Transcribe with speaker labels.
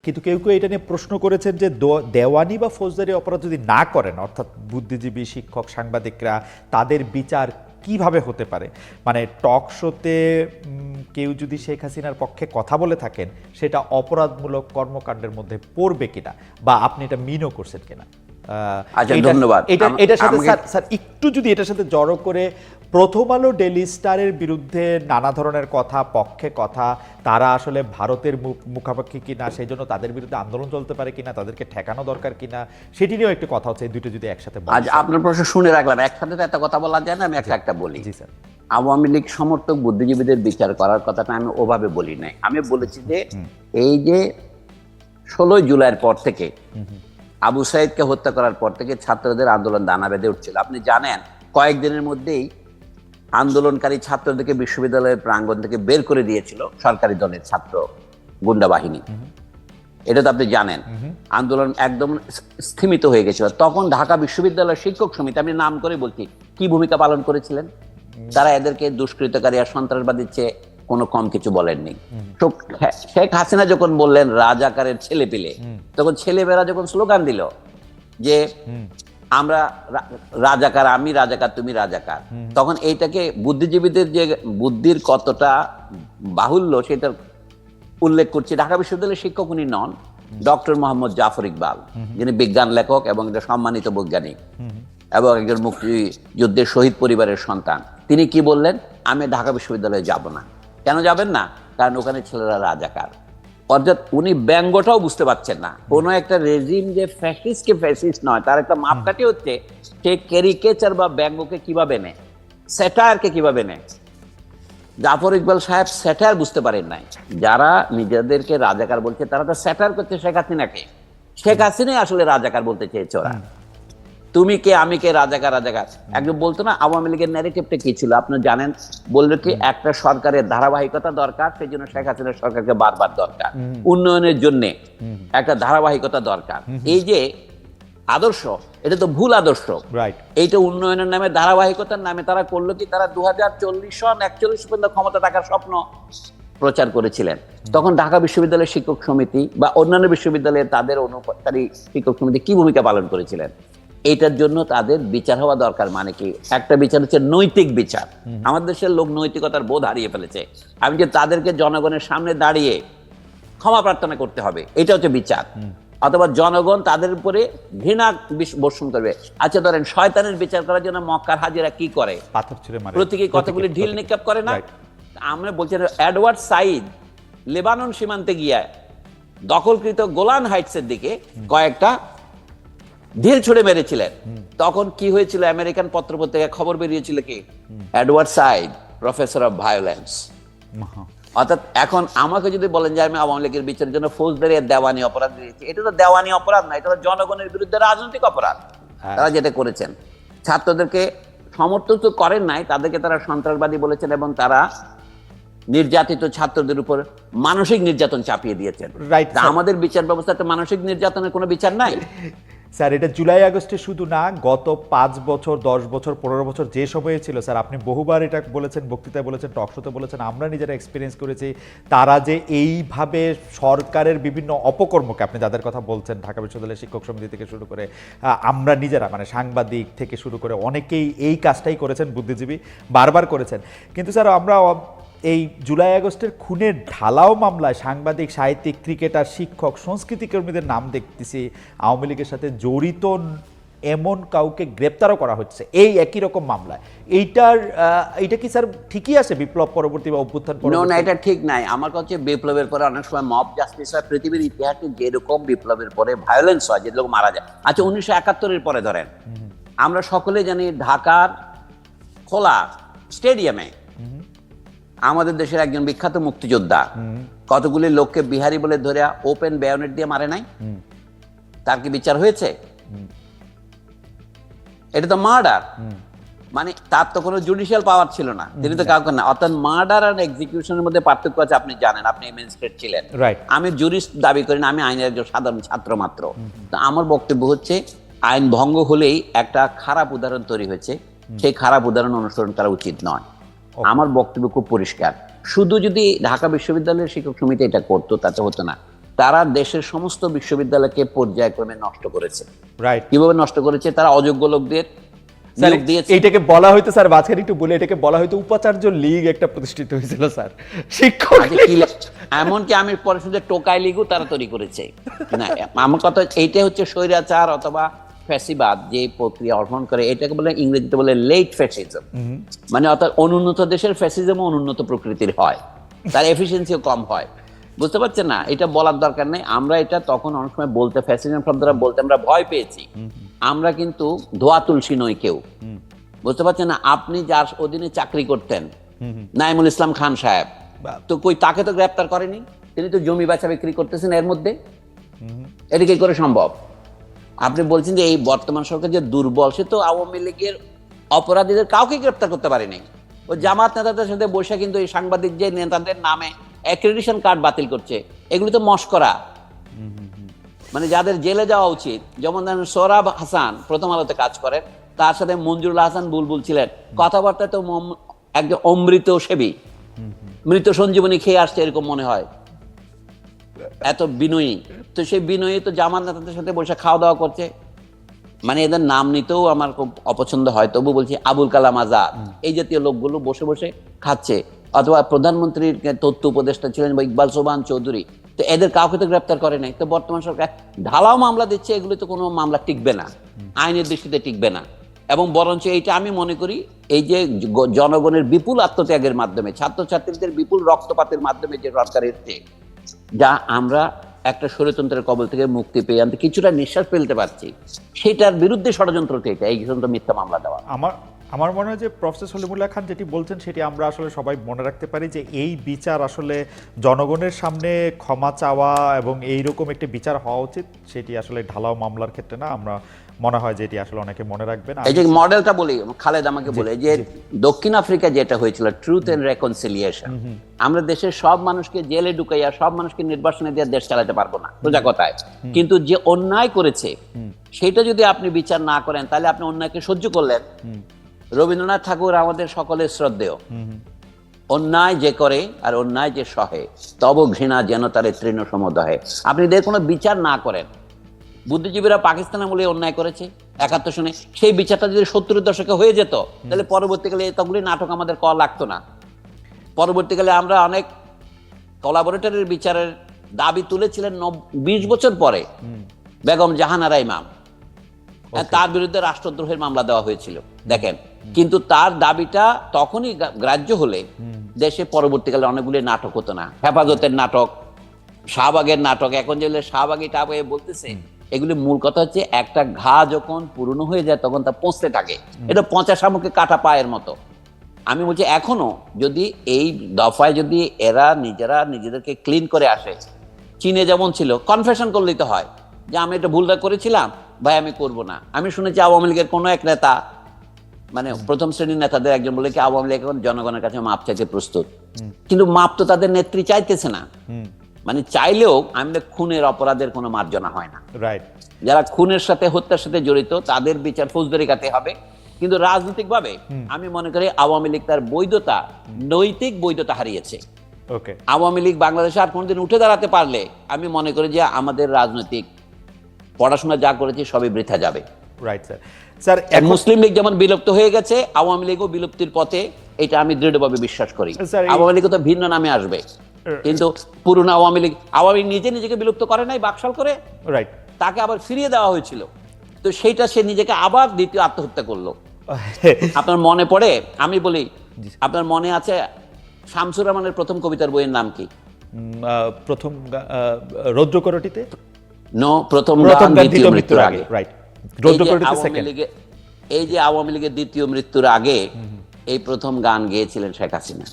Speaker 1: কিন্তু কেউ কেউ এটা নিয়ে প্রশ্ন করেছেন যে দেওয়ানি বা ফৌজদারি অপরাধ যদি না করেন, অর্থাৎ বুদ্ধিজীবী, শিক্ষক, সাংবাদিকরা, তাদের বিচার কিভাবে হতে পারে? মানে টক শোতে কেউ যদি শেখ হাসিনার পক্ষে কথা বলে থাকেন, সেটা অপরাধমূলক কর্মকাণ্ডের মধ্যে পড়বে কিনা, বা আপনি এটা মিনও করছেন কিনা?
Speaker 2: আচ্ছা, ধন্যবাদ।
Speaker 1: এটার সাথে স্যার একটু যদি এটার সাথে জড়ো করে, প্রথম আলো, ডেইলি স্টারের বিরুদ্ধে নানা ধরনের কথা, পক্ষে কথা, তারা আসলে ভারতের মুখাপেক্ষী কিনা, সেই জন্য তাদের বিরুদ্ধে আন্দোলন চলতে পারে কিনা, তাদেরকে ঠেকানো দরকার কিনা, সেটি নিয়েও একটু কথা হচ্ছে। এই দুটো যদি একসাথে
Speaker 2: আজ আপনার প্রশ্ন শুনে রাখলাম, একসাথে তো এত কথা বলা যায় না, আমি একটা বলি।
Speaker 1: জি স্যার।
Speaker 2: আওয়ামী লীগ সমর্থক বুদ্ধিজীবীদের বিচার করার কথাটা আমি ওভাবে বলি নাই। আমি বলেছি যে এই যে 16 জুলাইয়ের পর থেকে, আবু সাইদকে হত্যা করার পর থেকে ছাত্রদের আন্দোলন দানা বেঁধে উঠছিল। আপনি জানেন কয়েকদিনের মধ্যেই আন্দোলনকারী ছাত্রদেরকে বিশ্ববিদ্যালয়ের প্রাঙ্গণ থেকে বের করে দিয়েছিল সরকারি দলের ছাত্র গুন্ডা বাহিনী। এটা তো আপনি জানেন। আন্দোলন একদম স্থিমিত হয়ে গেছিল। তখন ঢাকা বিশ্ববিদ্যালয়ের শিক্ষক সমিতি, আমি নাম করে বলছি, কি ভূমিকা পালন করেছিলেন? তারা এদেরকে দুষ্কৃতকারী আর সন্ত্রাসবাদীর চেয়ে কোনো কম কিছু বলেননি। শেখ হাসিনা যখন বললেন রাজাকারের ছেলে পেলে, তখন ছেলেমেয়েরা যখন স্লোগান দিল যে আমরা রাজাকার, আমি রাজাকার, তুমি রাজাকার, তখন এইটাকে বুদ্ধিজীবীদের যে বুদ্ধির কতটা বাহুল্য সেটা উল্লেখ করছি। ঢাকা বিশ্ববিদ্যালয়ের শিক্ষক উনি নন, ডক্টর মোহাম্মদ জাফর ইকবাল, যিনি বিজ্ঞান লেখক এবং একটা সম্মানিত বৈজ্ঞানিক এবং একজন মুক্তিযুদ্ধের শহীদ পরিবারের সন্তান। তিনি কি বললেন? আমি ঢাকা বিশ্ববিদ্যালয়ে যাব না। কেন যাবেন না? কারণ ওখানে ছেলেরা রাজাকার। অর্থাৎ উনি ব্যঙ্গটাও বুঝতে পারছেন না। কোন একটা রেজিম যে ফ্যাসিস্টকে ফ্যাসিস্ট নয়, তার একটা মাপকাঠি হচ্ছে সে ক্যারিকেচার বা ব্যঙ্গকে কিভাবে নেয়, স্যাটায়ারকে কিভাবে নেয়। জাফর ইকবাল সাহেব স্যাটায়ার বুঝতে পারেন নাই। যারা নিজেদেরকে রাজাকার বলছে তারা তো স্যাটায়ার করছে শেখ হাসিনাকে। শেখ হাসিনাই আসলে রাজাকার বলতে চেয়েছে ওরা। তুমি কে, আমি কে, রাজাকার রাজাকার। একজন বলতো না আওয়ামী লীগের ন্যারেটিভটা কি ছিল আপনারা জানেন? বললো কি একটা সরকারের ধারাবাহিকতা দরকার, সেই জন্য শেখ হাসিনার সরকারকে বারবার দরকার। উন্নয়নের জন্য একটা ধারাবাহিকতা দরকার। এই যে আদর্শ, এটা তো ভুল আদর্শ। এইটা উন্নয়নের নামে, ধারাবাহিকতার নামে তারা করলো কি, তারা 2040 সন 41 পর্যন্ত ক্ষমতা থাকার স্বপ্ন প্রচার করেছিলেন। তখন ঢাকা বিশ্ববিদ্যালয়ের শিক্ষক সমিতি বা অন্যান্য বিশ্ববিদ্যালয়ের তাদের অনুসারী শিক্ষক সমিতি কি ভূমিকা পালন করেছিলেন? এটার জন্য তাদের বিচার হওয়া দরকার। মানে কি? একটা বিচার হচ্ছে নৈতিক বিচার। আমাদের দেশের লোক নৈতিকতার বোধ হারিয়ে ফেলেছে। আমি যে তাদেরকে জনগণের সামনে দাঁড়িয়ে ক্ষমা প্রার্থনা করতে হবে, এটা হচ্ছে বিচার। অথবা জনগণ তাদের উপরে ঘৃণা বর্ষণ করবে। আচ্ছা ধরেন শয়তানের বিচার করার জন্য মক্কার হাজিরা কি করে?
Speaker 1: পাথর ছুঁড়ে মারে,
Speaker 2: প্রতীকী কতগুলি ঢিল নিক্ষেপ করে না? আমরা বলছি এডওয়ার্ড সাইদ লেবানন সীমান্তে গিয়ে দখলকৃত গোলান হাইটসের দিকে কয়েকটা ঢিল ছুড়ে মেরেছিলেন। তখন কি হয়েছিল? আমেরিকান পত্রপত্রিকায় খবর বেরিয়েছিল কি, Edward Saeed professor of violence. অর্থাৎ এখন আমাকে যদি বলেন যে আমি আওয়ামী লীগের বিচারের জন্য ফৌজদারি দেওয়ানি অপরাধ দিয়েছি, এটা তো দেওয়ানি অপরাধ না, এটা তো জনগণের বিরুদ্ধে রাজনৈতিক অপরাধ। তারা যেটা করেছেন, ছাত্রদেরকে সমর্থন তো করেন নাই, তাদেরকে তারা সন্ত্রাসবাদী বলেছেন এবং তারা নির্যাতিত ছাত্রদের উপর মানসিক নির্যাতন চাপিয়ে দিয়েছেন। আমাদের বিচার ব্যবস্থাতে মানসিক নির্যাতনের কোনো বিচার নাই।
Speaker 1: স্যার, এটা জুলাই আগস্টে শুধু না, গত 5 বছর, 10 বছর, 15 বছর যে সময়ে ছিল স্যার, আপনি বহুবার এটা বলেছেন, বক্তৃতায় বলেছেন, টকশোতে বলেছেন, আমরা নিজেরা এক্সপিরিয়েন্স করেছি। তারা যে এইভাবে সরকারের বিভিন্ন অপকর্মকে, আপনি যাদের কথা বলছেন, ঢাকা বিশ্ববিদ্যালয়ের শিক্ষক সমিতি থেকে শুরু করে আমরা নিজেরা, মানে সাংবাদিক থেকে শুরু করে অনেকেই এই কাজটাই করেছেন, বুদ্ধিজীবী বারবার করেছেন। কিন্তু স্যার, আমরা এই জুলাই আগস্টের খুনের ঢালাও মামলায় সাংবাদিক, সাহিত্যিক, ক্রিকেটার, শিক্ষক, সংস্কৃতি কর্মীদের নাম দেখতেছি আওয়ামী লীগের সাথে জড়িত এমন কাউকে গ্রেপ্তারও করা হচ্ছে এই একই রকম মামলায়। এইটা কি স্যার ঠিকই আছে বিপ্লব পরবর্তী বা অভ্যুত্থান পরবর্তী?
Speaker 2: না, এটা ঠিক নাই। আমার কাছে বিপ্লবের পরে অনেক সময় মব জাস্টিস হয়। পৃথিবীর ইতিহাসে যেরকম বিপ্লবের পরে ভায়োলেন্স হয়, যে লোক মারা যায়। আচ্ছা 1971-এর পরে ধরেন, আমরা সকলে জানি ঢাকার খোলা স্টেডিয়ামে আমাদের দেশের একজন বিখ্যাত মুক্তিযোদ্ধা কতগুলি লোককে বিহারি বলে ধরে ওপেন বায়োনেট দিয়ে মারে নাই? তার কি বিচার হয়েছে? এটা তো মার্ডার। মানে তার তো কোনো জুডিশিয়াল পাওয়ার ছিল না, তিনি তো কাউকে না। অর্থাৎ মার্ডার আর এক্সিকিউশনের মধ্যে পার্থক্য আছে। আপনি জানেন, আপনি ম্যাজিস্ট্রেট ছিলেন, আমি জুরিস্ট দাবি করি না, আমি আইনের একজন সাধারণ ছাত্র মাত্র। তো আমার বক্তব্য হচ্ছে, আইন ভঙ্গ হলেই একটা খারাপ উদাহরণ তৈরি হয়েছে, সেই খারাপ উদাহরণ অনুসরণ করা উচিত নয়। আমার বক্তব্য খুব পরিষ্কার। শুধু যদি ঢাকা বিশ্ববিদ্যালয়ের শিক্ষক সমিতি এটা করতো তাতে হতো না। তারা দেশের সমস্ত বিশ্ববিদ্যালয়কে পর্যায়ক্রমে নষ্ট করেছে।
Speaker 1: রাইট।
Speaker 2: কিভাবে নষ্ট করেছে? তারা অযোগ্য লোকদের নিয়োগ দিয়েছে।
Speaker 1: এটাকে বলা হয়তো স্যার, মাঝখানে একটু বলে, এটাকে বলা হয়তো উপাচার্য লীগ একটা প্রতিষ্ঠিত হয়েছিল স্যার, শিক্ষক লীগ।
Speaker 2: এমনকি আমি পরে শুধু টোকাই লীগও তারা তৈরি করেছে। না, আমার কথা এইটা হচ্ছে স্বৈরাচার অথবা ফ্যাসিবাদ যে প্রক্রিয়া অর্পণ করে, এটাকে বলে ইংরেজিতে বলে লেট ফ্যাসিজম। মানে অর্থাৎ অনুন্নত দেশের ফ্যাসিজমও অনুন্নত প্রকৃতির হয়, তার এফিসিয়েন্সিও কম হয়। বুঝতে পারছেন না? এটা বলার দরকার নেই। আমরা এটা তখন অনেক সময় বলতে, ফ্যাসিজম শব্দটা বলতে আমরা ভয় পেয়েছি। আমরা কিন্তু ধোয়া তুলসী নই কেউ। বুঝতে পারছেন না? আপনি যার অধীনে চাকরি করতেন, নাইমুল ইসলাম খান সাহেব, তো কই তাকে তো গ্রেপ্তার করেনি? তিনি তো জমি বেচা বিক্রি করতেছেন এর মধ্যে। এটা কি করে সম্ভব? আপনি বলছেন যে এই বর্তমান সরকার যে দুর্বল, সে তো আওয়ামী লীগের অপরাধীদের কাউকে গ্রেপ্তার করতে পারেনি। ও জামাত নেতাদের সাথে বসে কিন্তু এই সাংবাদিক যে নেতাদের নামে অ্যাক্রেডিটেশন কার্ড বাতিল করছে, এগুলি তো মশকরা। মানে যাদের জেলে যাওয়া উচিত, যেমন সোহরাব হাসান প্রথম আলোতে কাজ করেন, তার সাথে মঞ্জুরুল হাসান বুলবুল ছিলেন, কথাবার্তা তো একজন অমৃত সেবী, মৃত সঞ্জীবনী খেয়ে আসছে এরকম মনে হয়, এত বিনয়ী। তো সেই বিনয়ী তো জামাত নেতাদের সাথে বসে খাওয়া দাওয়া করছে। মানে এদের নাম নিতেও আমার খুব অপছন্দ হয়, তবু বলছি আবুল কালাম আজাদ, এই জাতীয় লোকগুলো বসে বসে খাচ্ছে। অথবা প্রধানমন্ত্রীর তথ্য উপদেষ্টা ছিলেন বা ইকবাল সোবহান চৌধুরী, তো এদের কাউকে তো গ্রেপ্তার করে নাই। তো বর্তমান সরকার ঢালাও মামলা দিচ্ছে, এগুলো তো কোনো মামলা টিকবে না, আইনের দৃষ্টিতে টিকবে না। এবং বরঞ্চ এইটা আমি মনে করি এই যে জনগণের বিপুল আত্মত্যাগের মাধ্যমে, ছাত্রছাত্রীদের বিপুল রক্তপাতের মাধ্যমে যে সরকার এসছে, যা আমরা একটা স্বৈরতন্ত্রের কবল থেকে মুক্তি পেয়ে আনতে কিছুটা নিঃশ্বাস ফেলতে পারছি, সেটার বিরুদ্ধে ষড়যন্ত্র থেকে এই মিথ্যা মামলা দেওয়া।
Speaker 1: আমার মনে হয় যে প্রফেসর সলিমুল্লাহ খান যেটি বলছেন সেটি আমরা আসলে সবাই মনে রাখতে পারি, যে এই বিচার আসলে জনগণের সামনে ক্ষমা চাওয়া এবং এইরকম একটি বিচার হওয়া উচিত, সেটি আসলে ঢালাও মামলার ক্ষেত্রে না। আমরা মনে হয় যে এটি আসলে অনেকে মনে রাখবেন।
Speaker 2: এই যে মডেলটা বলি, খালেদ আমাকে বলে যে দক্ষিণ আফ্রিকা যেটা হয়েছিল ট্রুথ এন্ড রেকনসিলিয়েশন, আমরা দেশের সব মানুষকে জেলে ঢুকাইয়া সব মানুষকে নির্বাসনে দিয়ে দেশ চালাতে পারবো না, সোজা কথায়। কিন্তু যে অন্যায় করেছে সেটা যদি আপনি বিচার না করেন, তাহলে আপনি অন্যায়কে সহ্য করলেন। রবীন্দ্রনাথ ঠাকুর আমাদের সকলের শ্রদ্ধেয়, অন্যায় যে করে আর অন্যায় যে সহে, তব ঘৃণা যেন তারে তৃণ সমদহে। আপনি এদের কোনো বিচার না করেন, বুদ্ধিজীবীরা পাকিস্তান আমলে অন্যায় করেছে 71 সনে, সেই বিচারটা যদি 70-এর দশকে হয়ে যেত, তাহলে পরবর্তীকালে এতগুলি নাটক আমাদের করা লাগতো না। পরবর্তীকালে আমরা অনেক কোলাবোরেটরের বিচারের দাবি তুলেছিলেন 20 বছর পরে বেগম জাহানারা ইমাম, তার বিরুদ্ধে রাষ্ট্রদ্রোহের মামলা দেওয়া হয়েছিল দেখেন। কিন্তু তার দাবিটা তখনই গ্রাহ্য হলে দেশে পরবর্তীকালে অনেকগুলি নাটক হতো না। হেফাজতের নাটক, শাহবাগের নাটক, এখন যেগুলো শাহবাগি টাপ বলতেছে, এগুলি মূল কথা হচ্ছে একটা ঘা যখন পুরনো হয়ে যায় তখন তা পচতে থাকে, এটা পচা শামুকে কাটা পায়ের মতো। আমি বলছি এখনো যদি এই দফায় যদি এরা নিজেরা নিজেদেরকে ক্লিন করে আসে, চীনে যেমন ছিল, কনফেশন করলেই তো হয় যে আমি এটা ভুলটা করেছিলাম ভাই, আমি করব না। আমি শুনেছি আওয়ামী লীগের কোনো এক নেতা, মানে প্রথম শ্রেণীর নেতাদের একজন বলে কি আওয়ামী লীগ এখন জনগণের কাছে মাপ চাইতে প্রস্তুত, কিন্তু মাপ তো তাদের নেত্রী চাইতেছে না। মানে চাইলেও আমাদের খুনের অপরাধের কোনো মার্জনা হয় না।
Speaker 1: রাইট।
Speaker 2: যারা খুনের সাথে হত্যার সাথে জড়িত তাদের বিচার ফৌজদারি কাটে হবে। কিন্তু রাজনৈতিকভাবে আমি মনে করি আওয়ামী লীগ তার বৈধতা, নৈতিক বৈধতা হারিয়েছে।
Speaker 1: ওকে,
Speaker 2: আওয়ামী লীগ বাংলাদেশে আর কোনোদিন উঠে দাঁড়াতে পারলে আমি মনে করি যে আমাদের রাজনৈতিক পড়াশোনা যা করেছি সবই বৃথা যাবে।
Speaker 1: Right sir. স্যার,
Speaker 2: মুসলিম লীগ যেমন বিলুপ্ত হয়ে গেছে, আওয়ামী লীগও বিলুপ্তির পথে, এটা আমি দৃঢ়ভাবে বিশ্বাস করি। আওয়ামী লীগ তো ভিন্ন নামে আসবে, কিন্তু পুরনো আওয়ামী লীগ নিজে নিজেকে বিলুপ্ত করে নাই, বাকশাল করে। রাইট। তাকে আবার ফিরিয়ে দেওয়া হয়েছিল, তো সেইটা সে নিজেকে আবার দ্বিতীয় আত্মহত্যা করলো। আপনার মনে পড়ে, আমি বলি, আপনার মনে আছে শামসুর রহমানের প্রথম কবিতার বইয়ের নাম কি?
Speaker 1: প্রথম রৌদ্রকরটিতে
Speaker 2: প্রথম গান দ্বিতীয় মৃত্যুর আগে।
Speaker 1: রাইট।
Speaker 2: এই যে আওয়ামী লীগের দ্বিতীয় মৃত্যুর আগে এই প্রথম গান গেয়েছিলেন শেখ হাসিনা।